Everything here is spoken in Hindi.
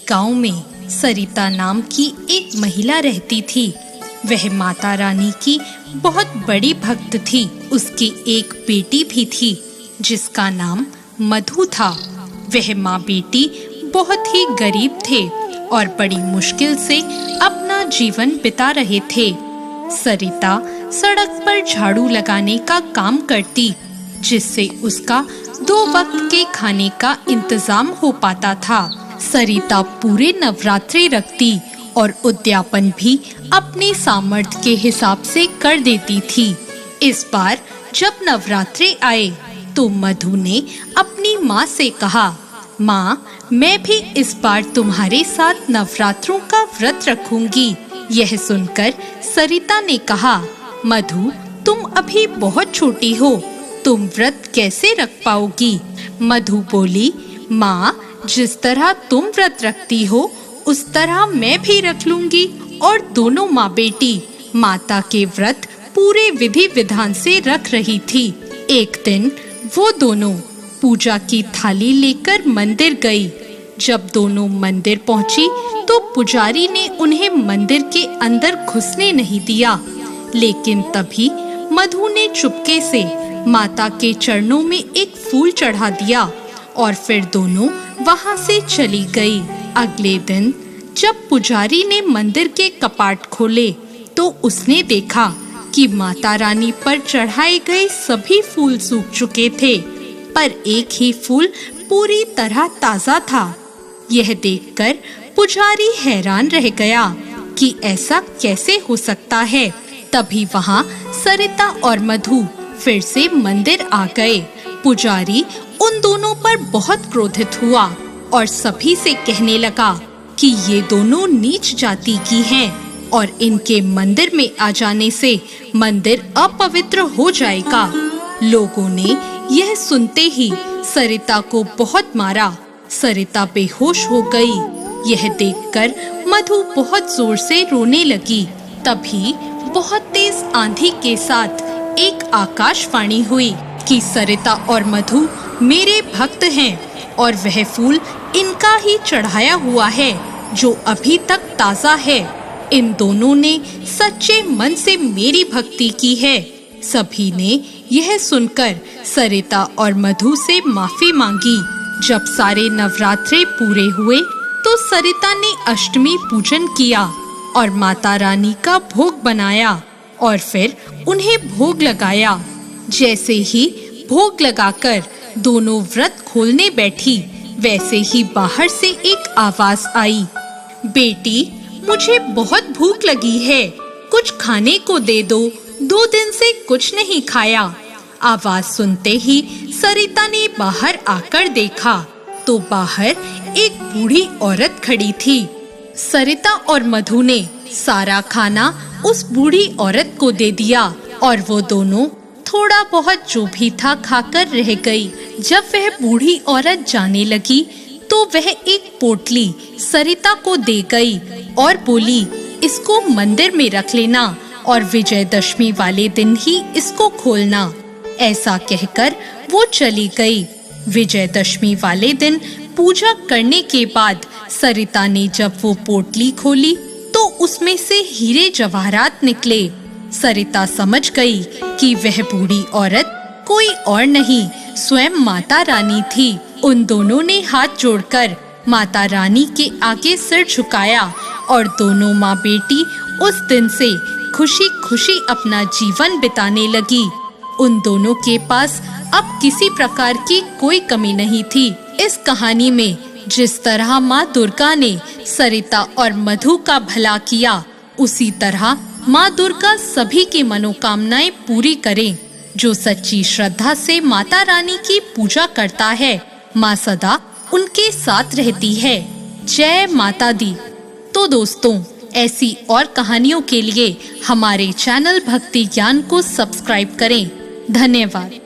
गांव में सरिता नाम की एक महिला रहती थी। वह माता रानी की बहुत बड़ी भक्त थी। उसकी एक बेटी भी थी जिसका नाम मधु था। वह माँ बेटी बहुत ही गरीब थे और बड़ी मुश्किल से अपना जीवन बिता रहे थे। सरिता सड़क पर झाड़ू लगाने का काम करती, जिससे उसका 2 वक्त के खाने का इंतजाम हो पाता था। सरिता पूरे नवरात्रि रखती और उद्यापन भी अपने सामर्थ्य के हिसाब से कर देती थी। इस बार जब नवरात्रि आए तो मधु ने अपनी माँ से कहा, माँ, मैं भी इस बार तुम्हारे साथ नवरात्रों का व्रत रखूंगी। यह सुनकर सरिता ने कहा, मधु, तुम अभी बहुत छोटी हो, तुम व्रत कैसे रख पाओगी? मधु बोली, माँ, जिस तरह तुम व्रत रखती हो उस तरह मैं भी रख लूंगी। और दोनों माँ बेटी माता के व्रत पूरे विधि विधान से रख रही थी। एक दिन वो दोनों पूजा की थाली लेकर मंदिर गई। जब दोनों मंदिर पहुंची तो पुजारी ने उन्हें मंदिर के अंदर घुसने नहीं दिया, लेकिन तभी मधु ने चुपके से माता के चरणों में एक फूल चढ़ा दिया और फिर दोनों वहां से चली गई। अगले दिन जब पुजारी ने मंदिर के कपाट खोले तो उसने देखा कि माता रानी पर चढ़ाए गए सभी फूल सूख चुके थे, पर एक ही फूल पूरी तरह ताजा था। यह देखकर पुजारी हैरान रह गया कि ऐसा कैसे हो सकता है। तभी वहां सरिता और मधु फिर से मंदिर आ गए। पुजारी उन दोनों पर बहुत क्रोधित हुआ और सभी से कहने लगा कि ये दोनों नीच जाति की हैं और इनके मंदिर में आ जाने से मंदिर अपवित्र हो जाएगा। लोगों ने यह सुनते ही सरिता को बहुत मारा। सरिता बेहोश हो गई। यह देखकर मधु बहुत जोर से रोने लगी। तभी बहुत तेज आंधी के साथ एक आकाशवाणी हुई कि सरिता और मधु मेरे भक्त हैं और वह फूल इनका ही चढ़ाया हुआ है जो अभी तक ताजा है। इन दोनों ने सच्चे मन से मेरी भक्ति की है। सभी ने यह सुनकर सरिता और मधु से माफी मांगी। जब सारे नवरात्रे पूरे हुए तो सरिता ने अष्टमी पूजन किया और माता रानी का भोग बनाया और फिर उन्हें भोग लगाया। जैसे ही भोग लगाकर दोनों व्रत खोलने बैठी, वैसे ही बाहर से एक आवाज आई, बेटी, मुझे बहुत भूख लगी है, कुछ खाने को दे दो, 2 दिन से कुछ नहीं खाया। आवाज सुनते ही सरिता ने बाहर आकर देखा तो बाहर एक बूढ़ी औरत खड़ी थी। सरिता और मधु ने सारा खाना उस बूढ़ी औरत को दे दिया और वो दोनों थोड़ा बहुत जो भी था खाकर रह गई। जब वह बूढ़ी औरत जाने लगी तो वह एक पोटली सरिता को दे गई और बोली, इसको मंदिर में रख लेना और विजयदशमी वाले दिन ही इसको खोलना। ऐसा कहकर वो चली गई। विजयदशमी वाले दिन पूजा करने के बाद सरिता ने जब वो पोटली खोली तो उसमें से हीरे जवाहरात निकले। सरिता समझ गई कि वह बूढ़ी औरत कोई और नहीं, स्वयं माता रानी थी। उन दोनों ने हाथ जोड़कर माता रानी के आगे सिर झुकाया और दोनों माँ बेटी उस दिन से खुशी खुशी अपना जीवन बिताने लगी। उन दोनों के पास अब किसी प्रकार की कोई कमी नहीं थी। इस कहानी में जिस तरह माँ दुर्गा ने सरिता और मधु का भला किया, उसी तरह माँ दुर्गा सभी की मनोकामनाएं पूरी करें। जो सच्ची श्रद्धा से माता रानी की पूजा करता है, माँ सदा उनके साथ रहती है। जय माता दी। तो दोस्तों, ऐसी और कहानियों के लिए हमारे चैनल भक्ति ज्ञान को सब्सक्राइब करें। धन्यवाद।